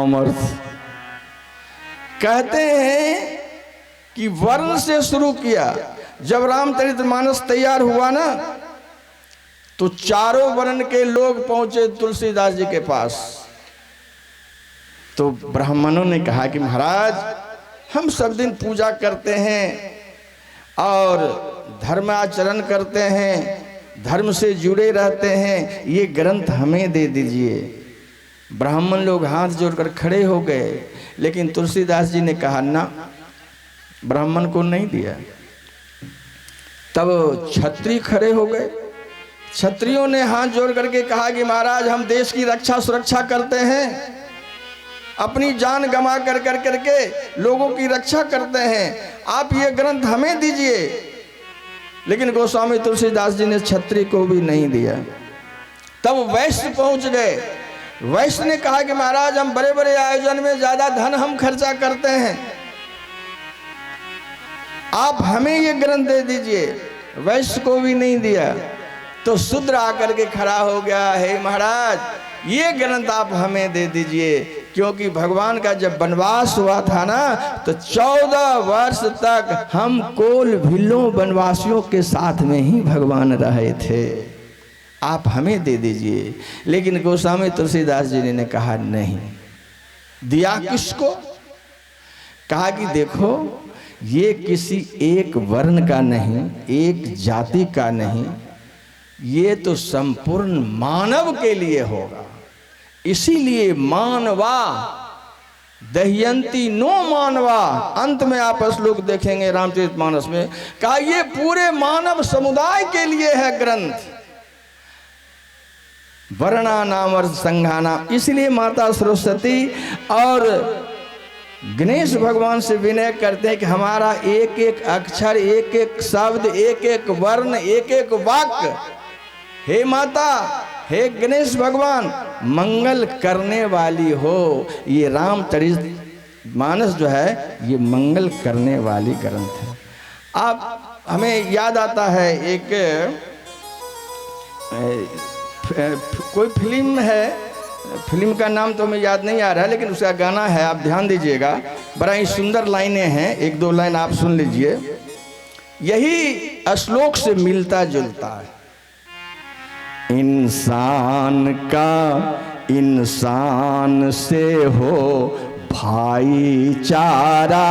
Commerce. कहते हैं कि वर्ण से शुरू किया। जब रामचरितमानस तैयार हुआ ना तो चारों वर्ण के लोग पहुंचे तुलसीदास जी के पास। तो ब्राह्मणों ने कहा कि महाराज हम सब दिन पूजा करते हैं और धर्माचरण करते हैं, धर्म से जुड़े रहते हैं, ये ग्रंथ हमें दे दीजिए। ब्राह्मण लोग हाथ जोड़कर खड़े हो गए, लेकिन तुलसीदास जी ने कहा ना, ब्राह्मण को नहीं दिया। तब क्षत्रिय खड़े हो गए। क्षत्रियों ने हाथ जोड़ करके कहा कि महाराज हम देश की रक्षा सुरक्षा करते हैं, अपनी जान गंवा कर करके लोगों की रक्षा करते हैं, आप ये ग्रंथ हमें दीजिए। लेकिन गोस्वामी तुलसीदास जी ने क्षत्रिय को भी नहीं दिया। तब वैश्य पहुंच गए। वैश्य ने कहा कि महाराज हम बड़े बड़े आयोजन में ज्यादा धन हम खर्चा करते हैं, आप हमें ये ग्रंथ दे दीजिए। वैश्य को भी नहीं दिया। तो शूद्र आकर के खड़ा हो गया, हे महाराज ये ग्रंथ आप हमें दे दीजिए, क्योंकि भगवान का जब वनवास हुआ था ना तो 14 वर्ष तक हम कोल भिल्लों वनवासियों के साथ में ही भगवान रहे थे, आप हमें दे दीजिए। लेकिन गोस्वामी तुलसीदास जी ने कहा नहीं। दिया किसको? कहा कि देखो ये किसी एक वर्ण का नहीं, एक जाति का नहीं, ये तो संपूर्ण मानव के लिए होगा। इसीलिए मानवा दह्यंती नो मानवा, अंत में आप श्लोक देखेंगे रामचरितमानस में, कहा ये पूरे मानव समुदाय के लिए है ग्रंथ। वर्णा नाम संघाना। इसलिए माता सरस्वती और गणेश भगवान से विनय करते हैं कि हमारा एक एक अक्षर, एक एक शब्द, एक एक वर्ण, एक एक वाक्य, हे माता, हे गणेश भगवान, मंगल करने वाली हो। ये रामचरितमानस जो है ये मंगल करने वाली ग्रंथ है। आप हमें याद आता है एक कोई फिल्म है, फिल्म का नाम तो हमें याद नहीं आ रहा है, लेकिन उसका गाना है, आप ध्यान दीजिएगा, बड़ा ही सुंदर लाइनें हैं, एक दो लाइन आप सुन लीजिए। यही श्लोक से मिलता जुलता है। इंसान का इंसान से हो भाईचारा,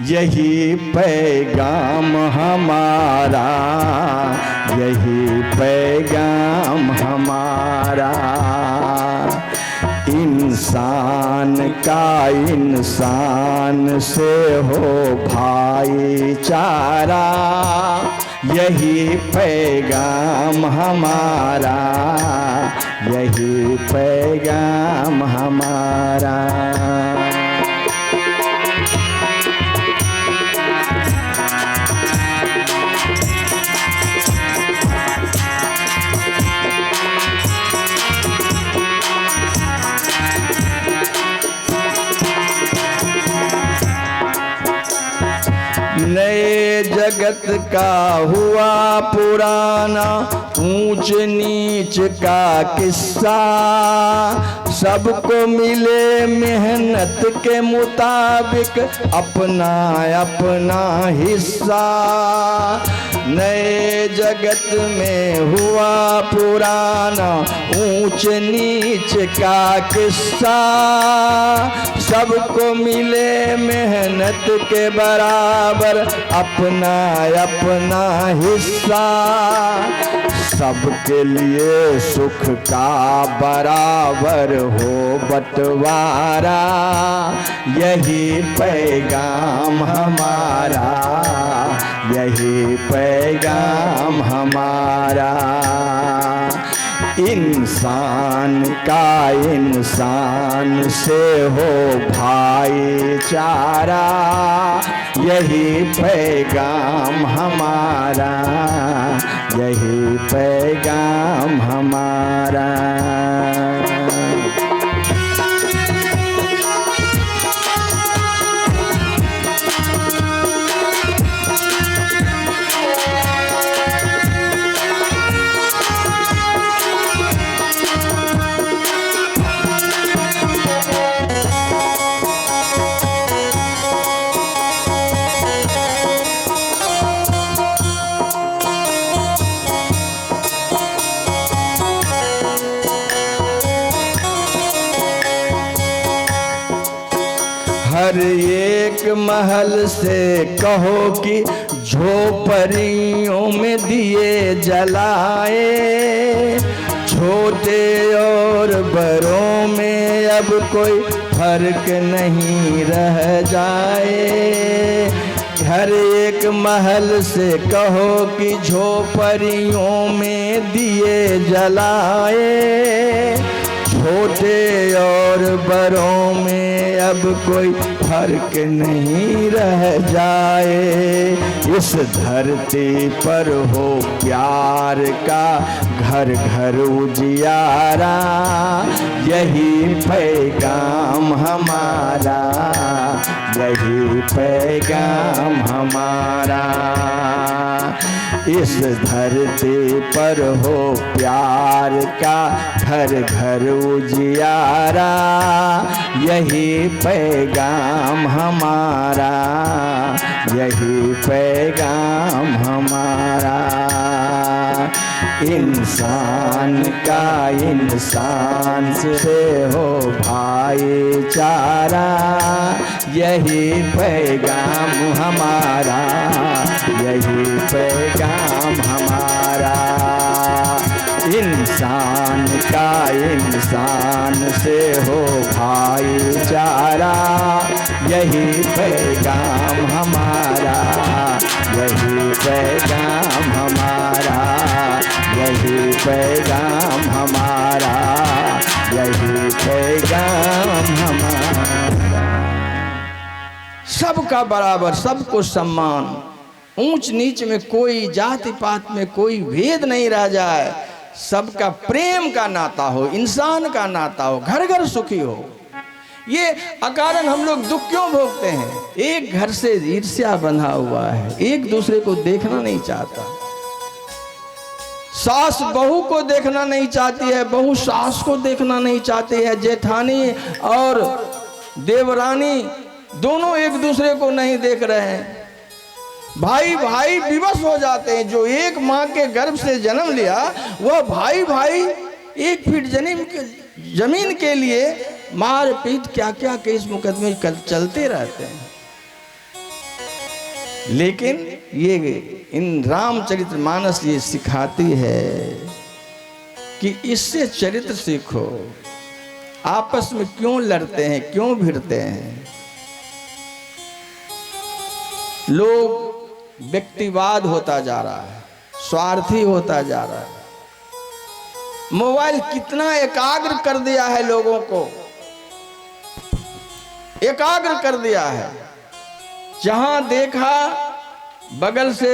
यही पैगाम हमारा, यही पैगाम हमारा। इंसान का इंसान से हो भाईचारा, यही पैगाम हमारा, यही पैगाम हमारा। नए जगत का हुआ पुराना ऊंच नीच का किस्सा, सबको मिले मेहनत के मुताबिक अपना अपना हिस्सा। नए जगत में हुआ पुराना ऊंच नीच का किस्सा, सबको मिले मेहनत के बराबर अपना अपना हिस्सा। सबके लिए सुख का बराबर हो बंटवारा, यही पैगाम हमारा, यही पैगाम हमारा। इंसान का इंसान से हो भाईचारा, यही पैगाम हमारा, यही पैगाम हमारा। हर एक महल से कहो कि झोपड़ियों में दिए जलाए, छोटे और बड़ों में अब कोई फर्क नहीं रह जाए। हर एक महल से कहो कि झोपड़ियों में दिए जलाए, छोटे और बड़ों में अब कोई फर्क नहीं रह जाए। इस धरती पर हो प्यार का घर घर उजियारा, यही पैगाम हमारा, यही पैगाम हमारा। इस धरती पर हो प्यार का घर घर उजियारा, यही पैगाम हमारा, यही पैगाम हमारा। इंसान का इंसान से हो भाईचारा, यही पैगाम हमारा, यही पैगाम हमारा। इंसान का इंसान से हो भाईचारा, यही पैगाम हमारा, यही पैगाम हमारा, यही पैगाम हमारा, यही पैगाम हमारा। सबका बराबर, सबको सम्मान, ऊंच नीच में कोई जाति पात में कोई भेद नहीं रह जाए, सबका प्रेम का नाता हो, इंसान का नाता हो, घर घर सुखी हो। ये अकारण हम लोग दुख क्यों भोगते हैं? एक घर से ईर्ष्या बंधा हुआ है, एक दूसरे को देखना नहीं चाहता। सास बहू को देखना नहीं चाहती है, बहू सास को देखना नहीं चाहती है, जेठानी और देवरानी दोनों एक दूसरे को नहीं देख रहे हैं। भाई भाई विवश हो जाते हैं। जो एक माँ के गर्भ से जन्म लिया वह भाई भाई एक फीट जमीन के लिए मार पीट क्या क्या केस मुकदमे चलते रहते हैं। लेकिन ये इन रामचरितमानस ये सिखाती है कि इससे चरित्र सीखो। आपस में क्यों लड़ते हैं, क्यों भिड़ते हैं? लोग व्यक्तिवाद होता जा रहा है, स्वार्थी होता जा रहा है। मोबाइल कितना एकाग्र कर दिया है, लोगों को एकाग्र कर दिया है। जहां देखा बगल से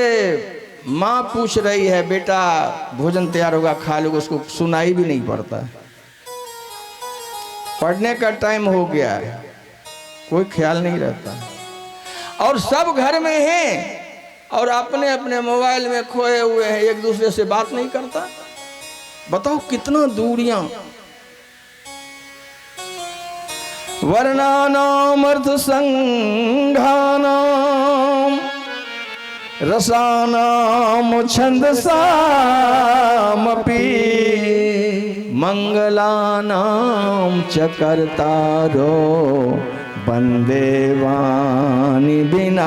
माँ पूछ रही है, बेटा भोजन तैयार होगा, खा लो। उसको सुनाई भी नहीं पड़ता। पढ़ने का टाइम हो गया है, कोई ख्याल नहीं रहता। और सब घर में हैं और अपने अपने मोबाइल में खोए हुए हैं, एक दूसरे से बात नहीं करता। बताओ कितना दूरियां। वर्णानाम अर्थ संघानाम रसानाम छंदसामपि मंगलानाम च कर्तारो वंदे वाणी विनायको।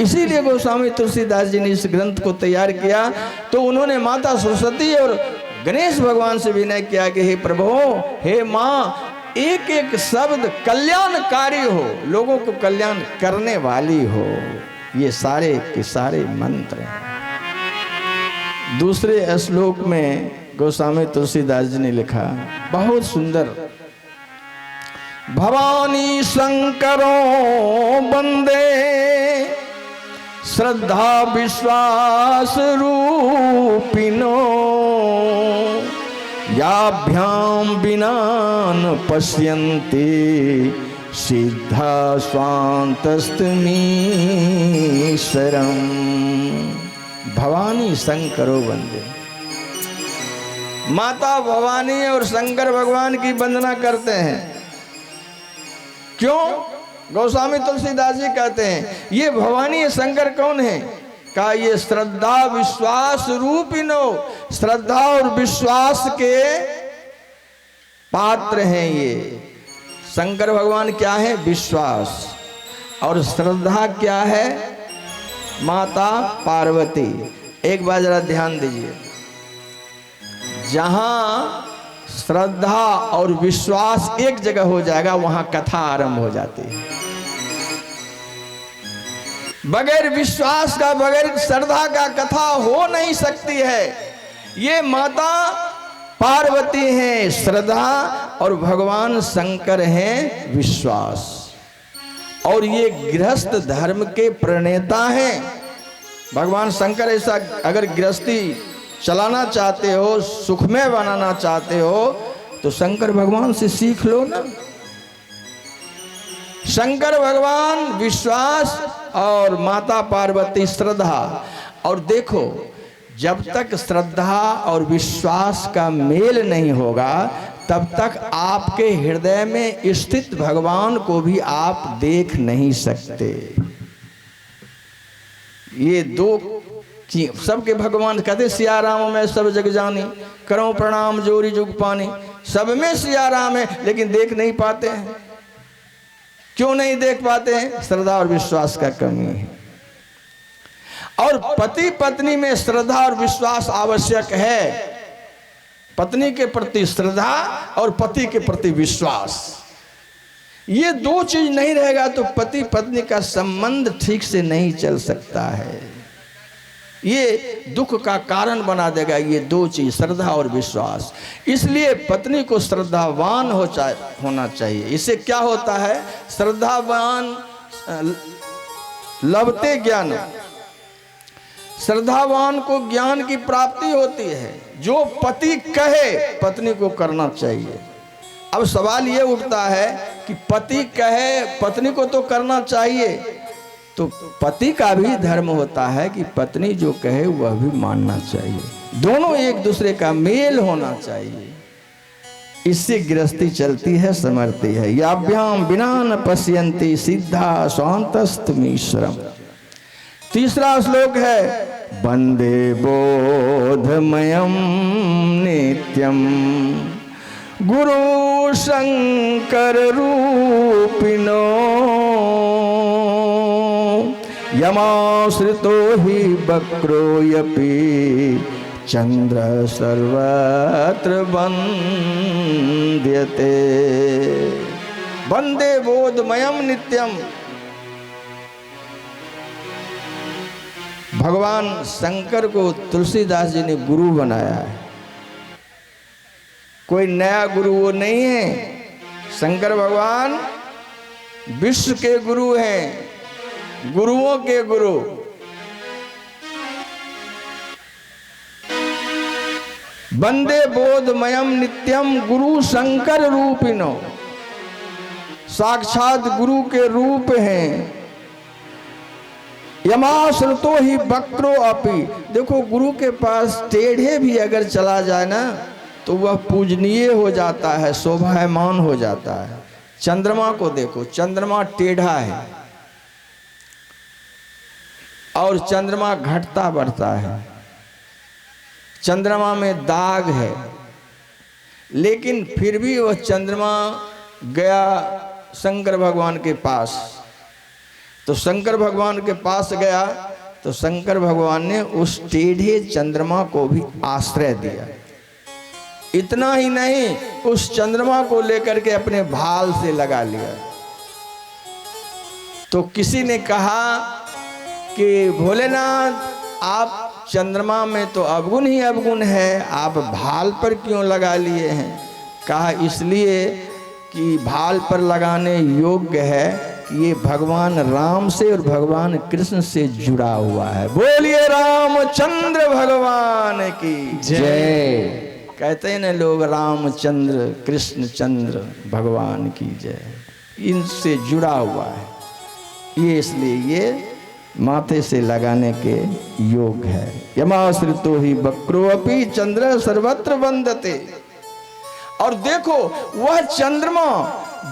इसीलिए गोस्वामी तुलसीदास जी ने इस ग्रंथ को तैयार किया। तो उन्होंने माता सरस्वती और गणेश भगवान से विनय किया कि हे प्रभु, हे माँ, एक एक शब्द कल्याणकारी हो, लोगों को कल्याण करने वाली हो। ये सारे के सारे मंत्र हैं। दूसरे श्लोक में गोस्वामी तुलसीदास जी ने लिखा, बहुत सुंदर। भवानी शंकरो वंदे श्रद्धा विश्वास रूपिनो याभ्याम विना न पश्यन्ति सिद्धा स्वान्तस्तमीश्वरम्। भवानी शंकरो वंदे। माता भवानी और शंकर भगवान की वंदना करते हैं। क्यों? गोस्वामी तुलसीदास जी कहते हैं ये भवानी शंकर कौन है? का ये श्रद्धा विश्वास रूपिनो, श्रद्धा और विश्वास के पात्र हैं। ये शंकर भगवान क्या है? विश्वास। और श्रद्धा क्या है? माता पार्वती। एक बार जरा ध्यान दीजिए, जहां श्रद्धा और विश्वास एक जगह हो जाएगा वहां कथा आरंभ हो जाती है। बगैर विश्वास का, बगैर श्रद्धा का कथा हो नहीं सकती है। ये माता पार्वती हैं श्रद्धा और भगवान शंकर हैं विश्वास। और ये गृहस्थ धर्म के प्रणेता हैं भगवान शंकर। ऐसा अगर गृहस्थी चलाना चाहते हो, सुखमय बनाना चाहते हो, तो शंकर भगवान से सीख लो ना। शंकर भगवान विश्वास और माता पार्वती श्रद्धा। और देखो, जब तक श्रद्धा और विश्वास का मेल नहीं होगा तब तक आपके हृदय में स्थित भगवान को भी आप देख नहीं सकते। ये दो सबके भगवान कहते सिया राम में सब जग जानी, करो प्रणाम जोरी जुग पानी। सब में सिया राम है, लेकिन देख नहीं पाते हैं। क्यों नहीं देख पाते हैं? श्रद्धा और विश्वास का कमी है। और पति पत्नी में श्रद्धा और विश्वास आवश्यक है। पत्नी के प्रति श्रद्धा और पति के प्रति विश्वास, ये दो चीज नहीं रहेगा तो पति पत्नी का संबंध ठीक से नहीं चल सकता है। ये दुख का कारण बना देगा ये दो चीज, श्रद्धा और विश्वास। इसलिए पत्नी को श्रद्धावान होना चाहिए। इससे क्या होता है? श्रद्धावान लभते ज्ञान, श्रद्धावान को ज्ञान की प्राप्ति होती है। जो पति कहे पत्नी को करना चाहिए। अब सवाल ये उठता है कि पति कहे पत्नी को तो करना चाहिए, तो पति का भी धर्म होता है कि पत्नी जो कहे वह भी मानना चाहिए। दोनों एक दूसरे का मेल होना चाहिए। इससे गृहस्थी चलती है, समरती है। याभ्याम बिना न पश्यन्ति सिद्धा स्वांतस्तमीश्वरम। तीसरा श्लोक है वंदे बोधमयम नित्यम गुरु शंकर रूपिणो यमाश्रितो हि वक्रोऽपि चंद्र सर्वत्र वन्द्यते। वंदे बोधमयम नित्यम। भगवान शंकर को तुलसीदास जी ने गुरु बनाया है। कोई नया गुरु वो नहीं है। शंकर भगवान विश्व के गुरु हैं, गुरुओं के गुरु। वंदे बोधमयम नित्यम गुरु शंकर रूपिणो। साक्षात गुरु के रूप हैं। यमाश्रितो ही वक्रो अपि। देखो, गुरु के पास टेढ़े भी अगर चला जाए ना तो वह पूजनीय हो जाता है, शोभायमान हो जाता है। चंद्रमा को देखो, चंद्रमा टेढ़ा है और चंद्रमा घटता बढ़ता है। चंद्रमा में दाग है, लेकिन फिर भी वह चंद्रमा गया शंकर भगवान के पास। तो शंकर भगवान के पास गया तो शंकर भगवान ने उस टेढ़े चंद्रमा को भी आश्रय दिया। इतना ही नहीं, उस चंद्रमा को लेकर के अपने भाल से लगा लिया। तो किसी ने कहा कि भोलेनाथ, आप चंद्रमा में तो अवगुण ही अवगुण है, आप भाल पर क्यों लगा लिए हैं? कहा इसलिए कि भाल पर लगाने योग्य है कि ये भगवान राम से और भगवान कृष्ण से जुड़ा हुआ है। बोलिए रामचंद्र भगवान की जय। कहते हैं ना लोग, रामचंद्र कृष्ण चंद्र भगवान की जय। इनसे जुड़ा हुआ है ये, इसलिए ये माथे से लगाने के योग है। यमाश्रितो ही वक्रोऽपि चंद्र सर्वत्र वंदते। और देखो, वह चंद्रमा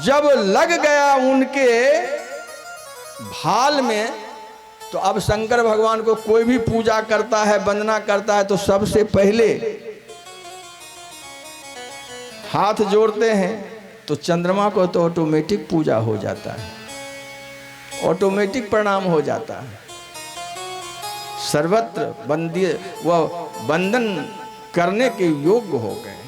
जब लग गया उनके भाल में, तो अब शंकर भगवान को कोई भी पूजा करता है, वंदना करता है, तो सबसे पहले हाथ जोड़ते हैं। तो चंद्रमा को तो ऑटोमेटिक पूजा हो जाता है, ऑटोमेटिक प्रणाम हो जाता है, सर्वत्र बंदी वह बंधन करने के योग्य हो गए।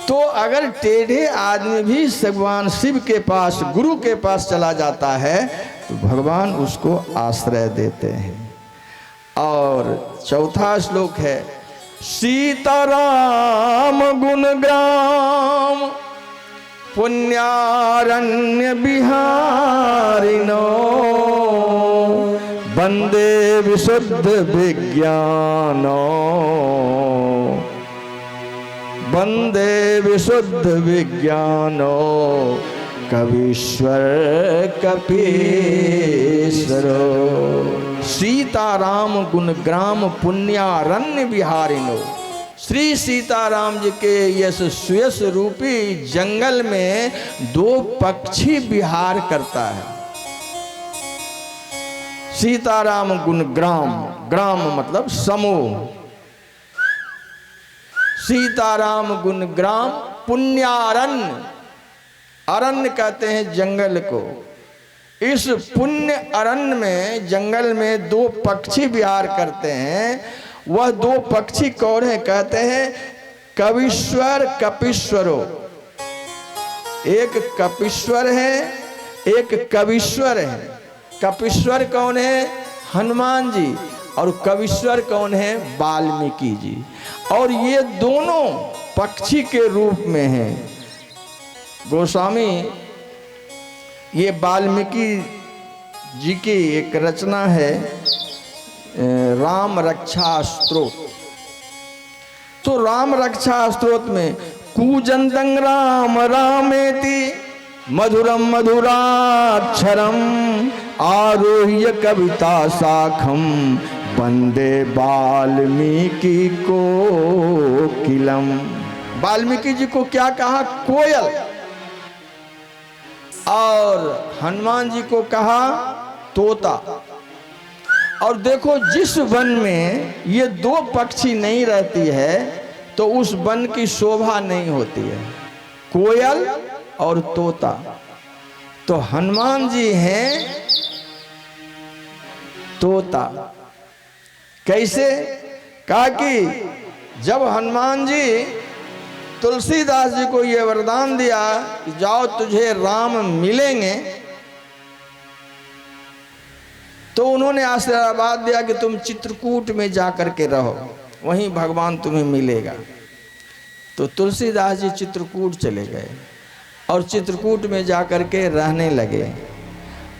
तो अगर टेढ़े आदमी भी भगवान शिव के पास, गुरु के पास चला जाता है तो भगवान उसको आश्रय देते हैं। और चौथा श्लोक है, सीताराम गुणग्राम पुण्यारण्य बिहारिणो वंदे विशुद्ध विज्ञानो वंदे विशुद्ध विज्ञानो कवीश्वर कपीश्वरो। सीताराम गुणग्राम पुण्यारण्य बिहारिणो। श्री सीताराम जी के यश सुयश रूपी जंगल में दो पक्षी विहार करता है। सीताराम गुणग्राम, ग्राम मतलब समूह, सीताराम गुणग्राम पुण्यारण्य, अरण्य कहते हैं जंगल को। इस पुण्य अरण्य में, जंगल में दो पक्षी विहार करते हैं। वह दो पक्षी कौन है? कहते हैं कवीश्वर कपीश्वरो। एक कपीश्वर है, एक कवीश्वर है। कपीश्वर कौन है? हनुमान जी। और कवीश्वर कौन है? वाल्मीकि जी। और ये दोनों पक्षी के रूप में हैं। गोस्वामी, ये वाल्मीकि जी की एक रचना है राम रक्षा स्तोत्र। तो राम रक्षा स्तोत्र में कूजंतं राम रामेति मधुरम मधुराक्षरम आरोह्य कविता शाखम वंदे वाल्मीकि कोकिलम। वाल्मीकि जी को क्या कहा? कोयल। और हनुमान जी को कहा तोता। और देखो, जिस वन में ये दो पक्षी नहीं रहती है तो उस वन की शोभा नहीं होती है। कोयल और तोता। तो हनुमान जी हैं तोता। कैसे? कहा कि जब हनुमान जी तुलसीदास जी को यह वरदान दिया कि जाओ तुझे राम मिलेंगे, तो उन्होंने आशीर्वाद दिया कि तुम चित्रकूट में जाकर के रहो, वहीं भगवान तुम्हें मिलेगा। तो तुलसीदास जी चित्रकूट चले गए और चित्रकूट में जाकर के रहने लगे।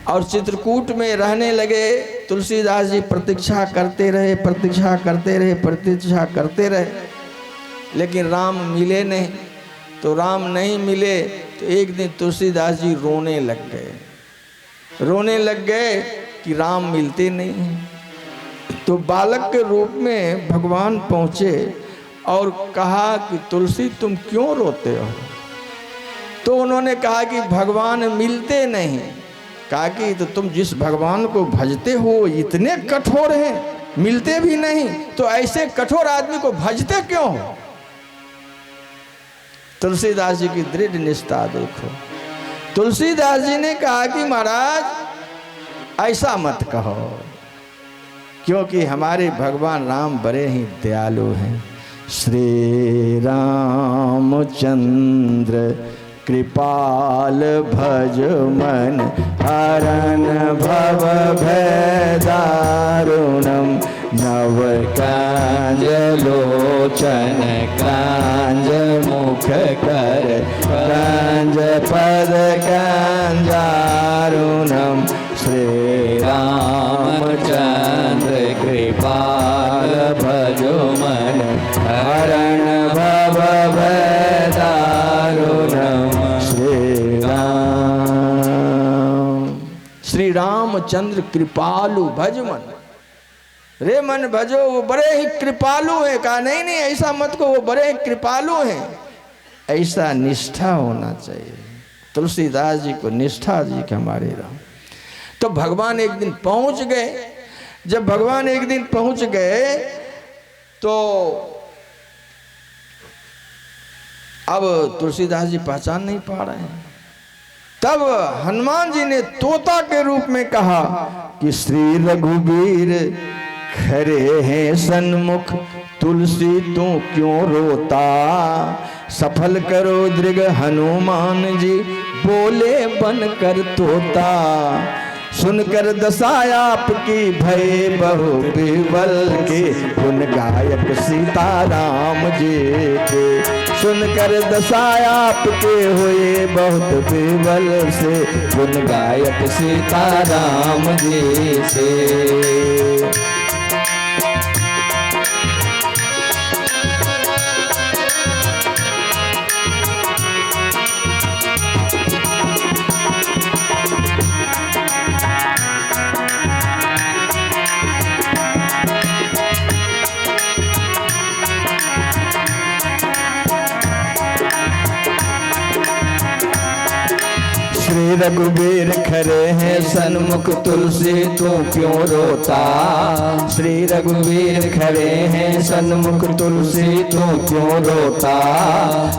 और चित्रकूट में रहने लगे। तुलसीदास जी प्रतीक्षा करते रहे, प्रतीक्षा करते रहे, प्रतीक्षा करते रहे, लेकिन राम मिले नहीं। तो राम नहीं मिले तो एक दिन तुलसीदास जी रोने लग गए। रोने लग गए कि राम मिलते नहीं हैं। तो बालक के रूप में भगवान पहुँचे और कहा कि तुलसी तुम क्यों रोते हो? तो उन्होंने कहा कि भगवान मिलते नहीं। कहा कि तो तुम जिस भगवान को भजते हो इतने कठोर हैं, मिलते भी नहीं, तो ऐसे कठोर आदमी को भजते क्यों हो? तुलसीदास जी की दृढ़ निष्ठा देखो। तुलसीदास जी ने कहा कि महाराज ऐसा मत कहो, क्योंकि हमारे भगवान राम बड़े ही दयालु हैं। श्री रामचंद्र कृपाल भज मन हरन भव भय दारुणम नव कांज लोचन कांज मुख कर कांज पद कांजारुणम श्री रामचंद्र कृपाल भजो मन हरण भव भय दारुणम श्री रामचंद्र कृपालु भज मन। रे मन भजो, वो बड़े ही कृपालु हैं। कहा नहीं नहीं ऐसा मत को, वो बड़े ही कृपालु हैं। ऐसा निष्ठा होना चाहिए। तुलसीदास जी को निष्ठा जी के हमारे राम। तो भगवान एक दिन पहुंच गए। जब भगवान एक दिन पहुंच गए तो अब तुलसीदास जी पहचान नहीं पा रहे हैं। तब हनुमान जी ने तोता के रूप में कहा कि श्री रघुबीर खरे हैं सन्मुख, तुलसी तू क्यों रोता, सफल करो दृग हनुमान जी, बोले बनकर तोता। सुनकर दसाया आपकी भय बहु विवल के, गुण गायक सीताराम जी के। सुनकर दसाया आपके हुए बहुत विवल से, गुण गायक सीताराम जी से। श्री रघुबीर खरे हैं सन्मुख, तुलसी तू क्यों रोता। श्री रघुबीर खरे हैं सन्मुख, तुलसी तू क्यों रोता,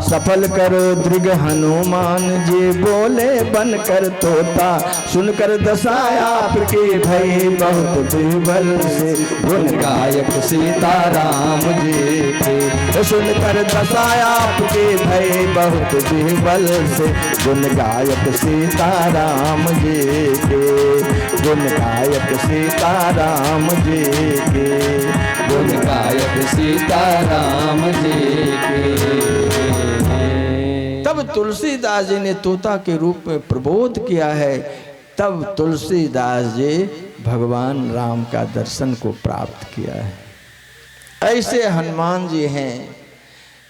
सफल करो दृग हनुमान जी, बोले बनकर तोता। सुनकर दसाया आपके भय बहुत विवल से, गुण गायक सीताराम जी के। सुनकर दसाया आपके भय बहुत विवल से, गुण गायक सीताराम जी के। गुण गायक सीताराम जी के। गुण गायक सीताराम जी के। तब तुलसीदास जी ने तोता के रूप में प्रबोध किया है। तब तुलसीदास जी भगवान राम का दर्शन को प्राप्त किया है। ऐसे हनुमान जी हैं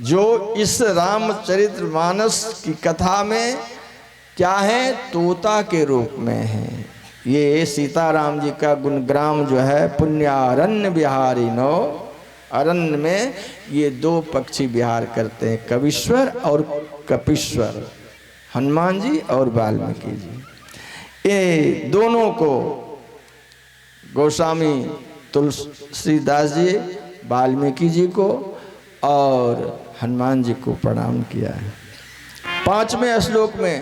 जो इस रामचरितमानस की कथा में क्या है, तोता के रूप में है। ये सीताराम जी का गुणग्राम जो है, पुण्यारण्य बिहारी नो, अरण्य में ये दो पक्षी विहार करते हैं, कवीश्वर और कपीश्वर, हनुमान जी और वाल्मीकि जी। ये दोनों को गोस्वामी तुलसीदास जी वाल्मीकि जी को और हनुमान जी को प्रणाम किया है। 5वें श्लोक में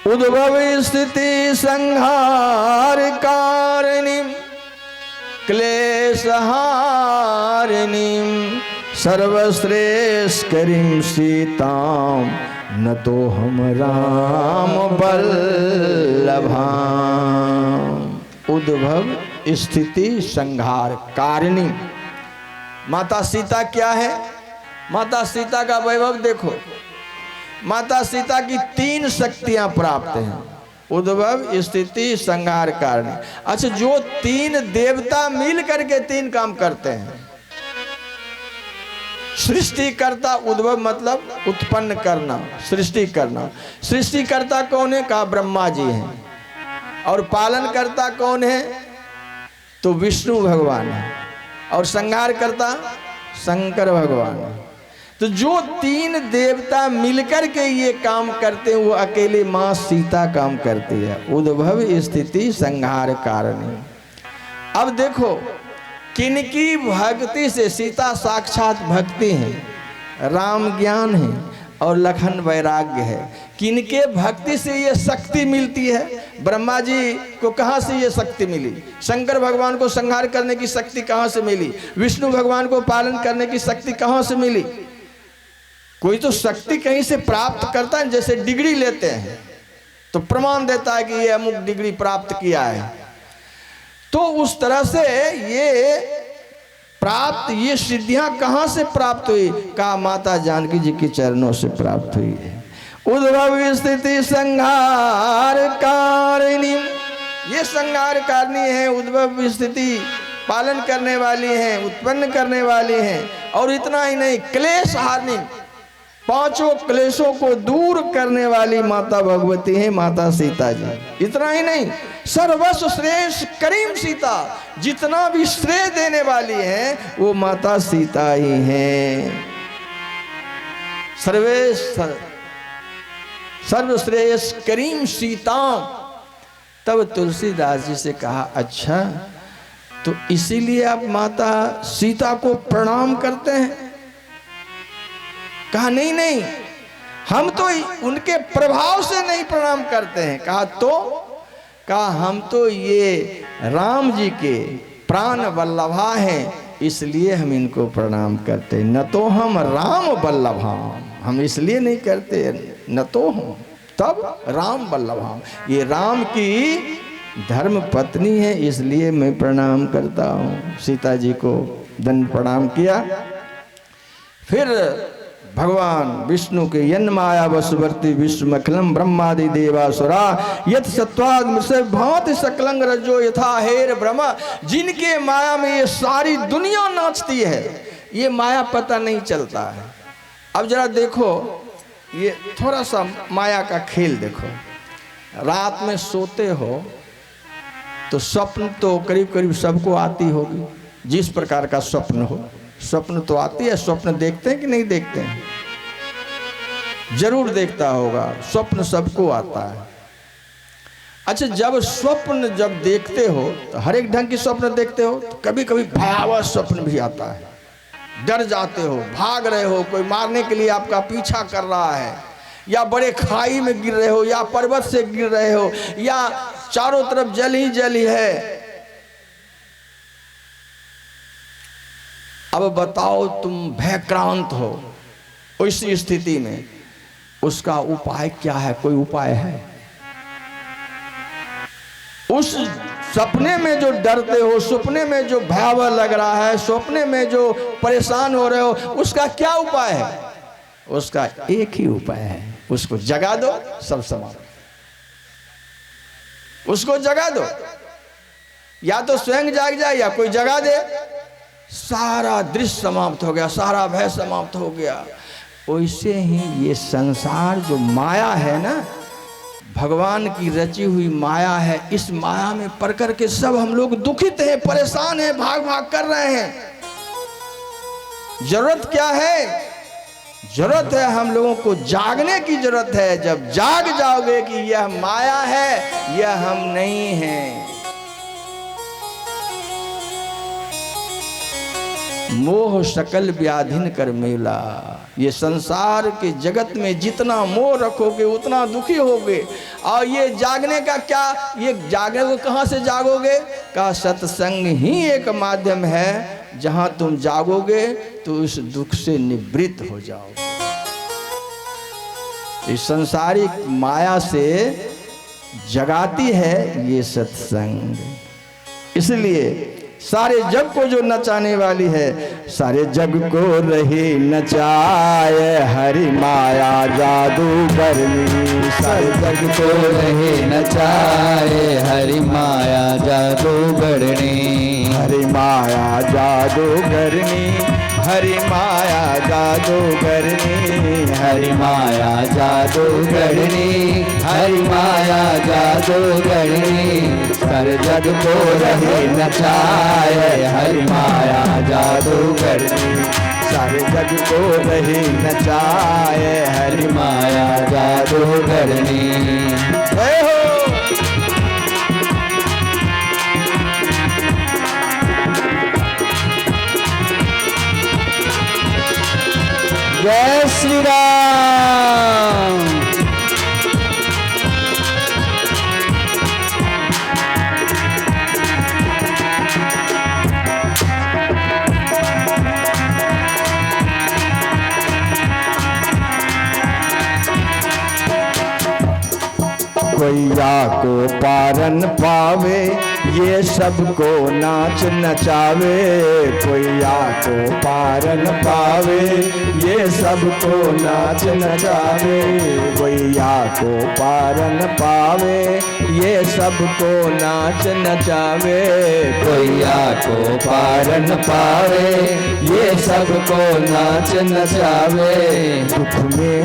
उद्भव स्थिति संहार कारिणी, क्लेश हारिणी, सर्वश्रेष्ठकरीं सीतां, न तो हम राम बल्लभां। उद्भव स्थिति संहार कारिणी। माता सीता क्या है? माता सीता का वैभव देखो। माता सीता की 3 शक्तियां प्राप्त हैं, उद्भव स्थिति संहार कारिणी। अच्छा, जो 3 देवता मिल करके 3 काम करते हैं। सृष्टिकर्ता, उद्भव मतलब उत्पन्न करना, सृष्टि करना। सृष्टिकर्ता कौन है? कहा ब्रह्मा जी हैं। और पालन करता कौन है? तो विष्णु भगवान है। और संहार करता शंकर भगवान है। तो जो 3 देवता मिलकर के ये काम करते हैं, वो अकेले मां सीता काम करती है। उद्भव स्थिति संहार कारिणी। अब देखो किनकी भक्ति से, सीता साक्षात भक्ति है, राम ज्ञान है और लखन वैराग्य है। किनके भक्ति से ये शक्ति मिलती है? ब्रह्मा जी को कहाँ से ये शक्ति मिली? शंकर भगवान को संहार करने की शक्ति कहाँ से मिली? विष्णु भगवान को पालन करने की शक्ति कहाँ से मिली? कोई तो शक्ति कहीं से प्राप्त करता है। जैसे डिग्री लेते हैं तो प्रमाण देता है कि ये अमुक डिग्री प्राप्त किया है। तो उस तरह से ये प्राप्त, ये सिद्धियां कहां से प्राप्त हुई? कहा माता जानकी जी के चरणों से प्राप्त हुई है। उद्भव स्थिति संहार कारिणी, ये संहार कारिणी है। उद्भव स्थिति पालन करने वाली हैं, उत्पन्न करने वाली हैं। और इतना ही नहीं, क्लेश हारिणी, 5 क्लेशों को दूर करने वाली माता भगवती है माता सीता जी। इतना ही नहीं, सर्वस्व श्रेष्ठ करीम सीता, जितना भी श्रेय देने वाली है वो माता सीता ही हैं। सर्वश्रेष्ठ करीम सीता। तब तुलसीदास जी से कहा, अच्छा तो इसीलिए आप माता सीता को प्रणाम करते हैं? कहा नहीं नहीं, हम तो उनके प्रभाव से नहीं प्रणाम करते हैं। कहा हम तो ये राम जी के प्राण वल्लभा हैं, इसलिए हम इनको प्रणाम करते, न तो हम राम वल्लभा, हम इसलिए नहीं करते, न तो हम तब राम वल्लभा, ये राम की धर्म पत्नी है इसलिए मैं प्रणाम करता हूँ। सीता जी को दंड प्रणाम किया। फिर भगवान विष्णु के यन माया वसुवर्ती विश्वमखिलम ब्रह्मादि देवासुरा यत सत्वाद मृषे भांति सकलंग रजो यथा हेर ब्रह्मा, जिनके माया में ये सारी दुनिया नाचती है, ये माया पता नहीं चलता है। अब जरा देखो, ये थोड़ा सा माया का खेल देखो। रात में सोते हो तो स्वप्न तो करीब करीब सबको आती होगी, जिस प्रकार का स्वप्न हो, स्वप्न तो आती है। स्वप्न देखते हैं कि नहीं देखते हैं? जरूर देखता होगा, स्वप्न सबको आता है। अच्छा, जब स्वप्न जब देखते हो तो हर एक ढंग की स्वप्न देखते हो, तो कभी कभी भयावह स्वप्न भी आता है, डर जाते हो, भाग रहे हो, कोई मारने के लिए आपका पीछा कर रहा है, या बड़े खाई में गिर रहे हो, या पर्वत से गिर रहे हो, या चारों तरफ जल ही है। अब बताओ तुम भयक्रांत हो, उस स्थिति में उसका उपाय क्या है? कोई उपाय है? उस सपने में जो डरते हो, सपने में जो भयावह लग रहा है, सपने में जो परेशान हो रहे हो, उसका क्या उपाय है? उसका एक ही उपाय है, उसको जगा दो, सब समाप्त। उसको जगा दो, या तो स्वयं जाग जाए या कोई जगा दे, सारा दृश्य समाप्त हो गया, सारा भय समाप्त हो गया। वैसे ही ये संसार जो माया है ना, भगवान की रची हुई माया है, इस माया में पड़ कर के सब हम लोग दुखित हैं, परेशान हैं, भाग भाग कर रहे हैं। जरूरत क्या है? जरूरत है हम लोगों को जागने की जरूरत है। जब जाग जाओगे कि यह माया है, यह हम नहीं हैं। मोह सकल व्याधिन कर मेला, ये संसार के जगत में जितना मोह रखोगे उतना दुखी होगे। और ये जागने का क्या, ये जागने को कहाँ से जागोगे? का सत्संग ही एक माध्यम है, जहाँ तुम जागोगे तो इस दुख से निवृत्त हो जाओगे। इस संसारिक माया से जगाती है ये सत्संग। इसलिए सारे जग को जो नचाने वाली है, सारे जग को रही नचाए हरि माया जादूगरनी। सारे जग को रही नचाए हरि माया जादूगरनी। हरि माया जादूगरनी, हरि माया जादूगरनी, हरि माया जादूगरनी, हरि माया जादूगरनी। सारे जग को रही नचाए हरि माया जादूगरनी। सारे जग को रही नचाए हरि माया जादूगरनी। जय हो। जय श्री राम। कोइया को पारन पावे, ये सबको नाच नचावे। कोइया को पारन पावे, ये सबको नाच नचावे। कोइया को पारन पावे, ये सबको नाच नचावे। कोइया को पारन पावे, ये सबको नाच नचावे। दुख में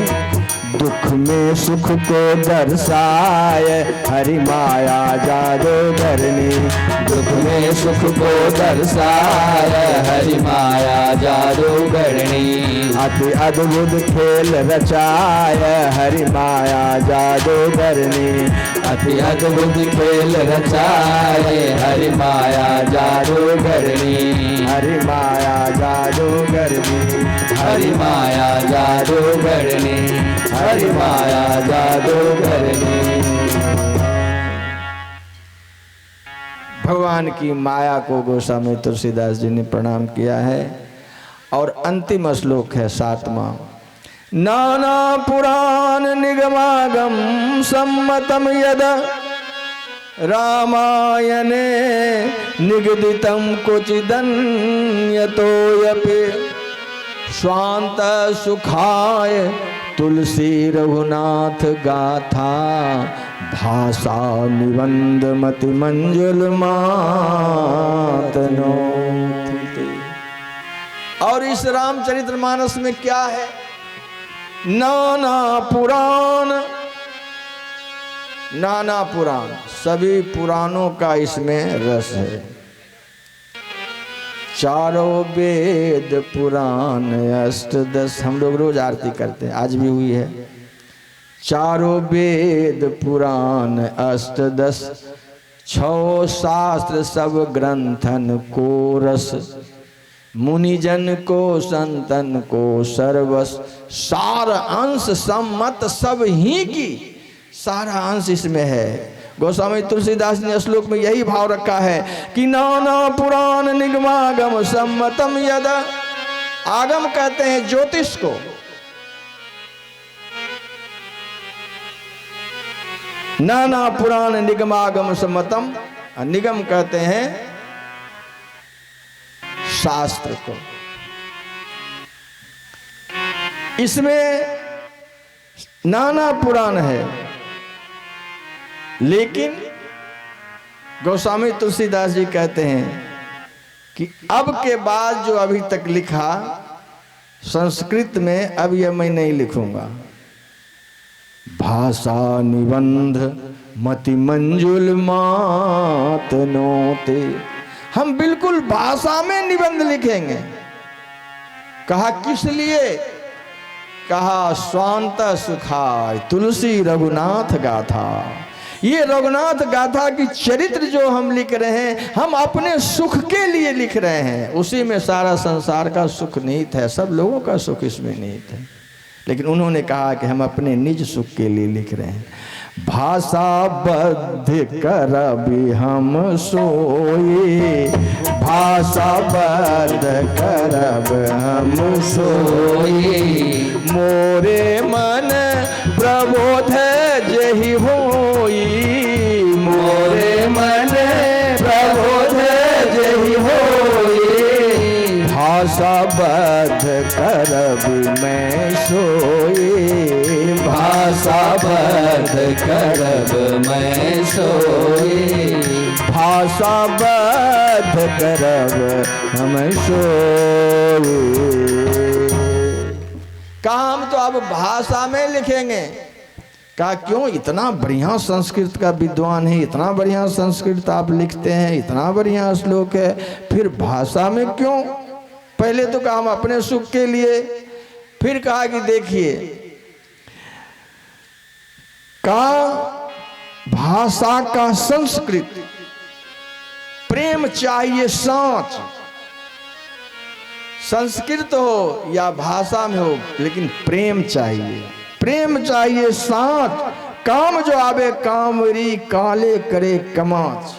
दुख में सुख को दर्शाए हरि माया जादूगरनी। दुख में सुख को दर्शाए हरि माया जादूगरनी। अति अद्भुत खेल रचाए हरि माया जादूगरनी। अति अद्भुत खेल रचाए हरि माया जादूगरनी। हरि माया जादूगरनी। हरि माया जादूगरनी। हरि माया जादूगरनी। भगवान की माया को गोस्वामी तुलसीदास जी ने प्रणाम किया है। और अंतिम श्लोक है 7वां। नाना पुराण निगमागम सम्मतम यद रामायणे निगदितं क्वचिदन्यतोऽपि स्वान्त सुखाय तुलसी रघुनाथ गाथा भाषा निबंध मति मंजुल मातनो। और इस रामचरितमानस में क्या है? नाना पुराण, नाना पुराण, सभी पुराणों का इसमें रस है। चारों वेद पुराण अष्टदश, हम लोग रोज आरती करते हैं, आज भी हुई है। चारों वेद पुराण अष्टदश, 6 शास्त्र सब ग्रंथन को रस। मुनिजन को संतन को सर्वस, सार अंश सम्मत सब ही की, सारा अंश इसमें है। गोस्वामी तुलसीदास ने श्लोक में यही भाव रखा है कि नाना पुराण निगमागम सम्मतम यद। आगम कहते हैं ज्योतिष को, नाना पुराण निगमागम सम्मतम, निगम कहते हैं शास्त्र को। इसमें नाना पुराण है, लेकिन गोस्वामी तुलसीदास जी कहते हैं कि अब के बाद जो अभी तक लिखा संस्कृत में, अब यह मैं नहीं लिखूंगा। भाषा निबंध मति मंजुल मात नोते, हम बिल्कुल भाषा में निबंध लिखेंगे। कहा किस लिए? कहा स्वांत सुखाय तुलसी रघुनाथ गाथा। ये रघुनाथ गाथा की चरित्र जो हम लिख रहे हैं, हम अपने सुख के लिए लिख रहे हैं। उसी में सारा संसार का सुख निहित है, सब लोगों का सुख इसमें निहित है। लेकिन उन्होंने कहा कि हम अपने निज सुख के लिए लिख रहे हैं। भाषा बद्ध करबि हम सोई, भाषा बद्ध करब हम सोई। मोरे मन प्रबोध जहि होई, मोरे मन प्रबोध जहि होई। भाषा बद्ध करब मैं सोई, भाषा बद्ध करब मैं सोई। भाषा बद्ध करब हम सोई। कहा हम तो अब भाषा में लिखेंगे। कहा क्यों? इतना बढ़िया संस्कृत का विद्वान है, इतना बढ़िया संस्कृत आप लिखते हैं, इतना बढ़िया श्लोक है, फिर भाषा में क्यों? पहले तो कहा हम अपने सुख के लिए, फिर कहा कि देखिए, का भाषा का संस्कृत, प्रेम चाहिए सांच। संस्कृत हो या भाषा में हो, लेकिन प्रेम चाहिए, प्रेम चाहिए सांच। काम जो आवे कामरी, काले करे कमाच।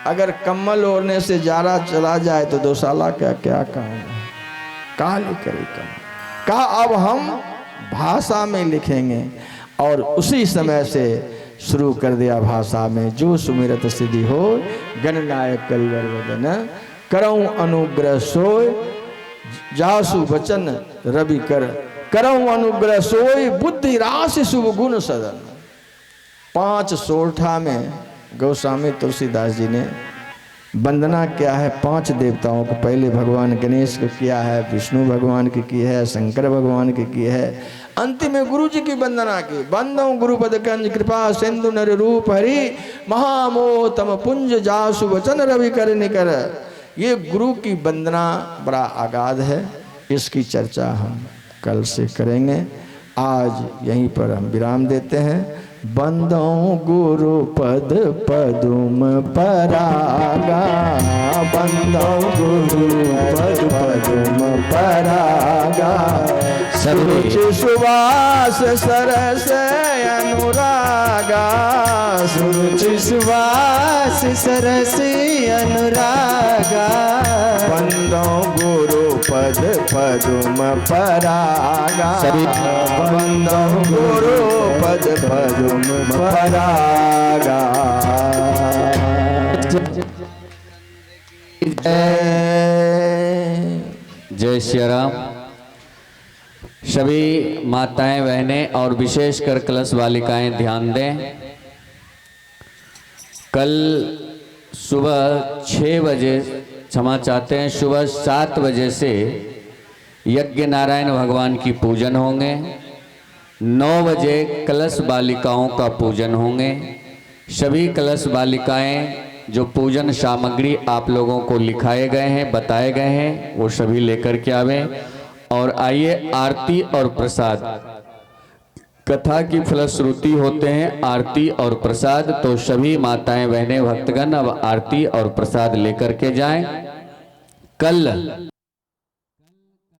अगर कम्बल ओढ़ने से जारा चला जाए तो दोसाला का क्या काम है? काले करे कमाच। कहा अब हम भाषा में लिखेंगे। और उसी समय से शुरू कर दिया भाषा में। जो सुमिरत सिद्धि हो, गणनायक करिवर वदन, करऊं अनुग्रह सोय, जासु वचन रवि कर, करऊं अनुग्रह सोय, बुद्धि राशि शुभ गुण सदन। 5 सोरठा में गोस्वामी तुलसीदास जी ने वंदना क्या है? 5 देवताओं को, पहले भगवान गणेश को किया है, विष्णु भगवान की है, शंकर भगवान की है, अंतिम में गुरु जी की वंदना की। वंदो गुरुपद कंज कृपा सिंधु नर रूप हरि, महामोह तम पुंज जासु वचन रवि कर निकर। ये गुरु की वंदना बड़ा आगाध है, इसकी चर्चा हम कल से करेंगे। आज यहीं पर हम विराम देते हैं। बंदो गुरु पद पदुम परागा, बंदो गुरु पद पदुम परागा, सुरुचि सुवास सरस अनुरागा, सुरुचि सुवास सरस अनुरागा, बंदो गुरु पद पदुम परागा, बंदो गुरु पद पदुम परागा। जय श्री राम। सभी माताएं बहनें और विशेषकर कलश बालिकाएं ध्यान दें। कल सुबह 6 बजे, क्षमा चाहते हैं, सुबह 7 बजे से यज्ञ नारायण भगवान की पूजन होंगे। 9 बजे कलश बालिकाओं का पूजन होंगे। सभी कलश बालिकाएं जो पूजन सामग्री आप लोगों को लिखाए गए हैं, बताए गए हैं, वो सभी लेकर के आवें। और आइए आरती और प्रसाद, कथा की फलश्रुति होते हैं आरती और प्रसाद। तो सभी माताएं बहनें भक्तगण अब आरती और प्रसाद लेकर के जाएं। कल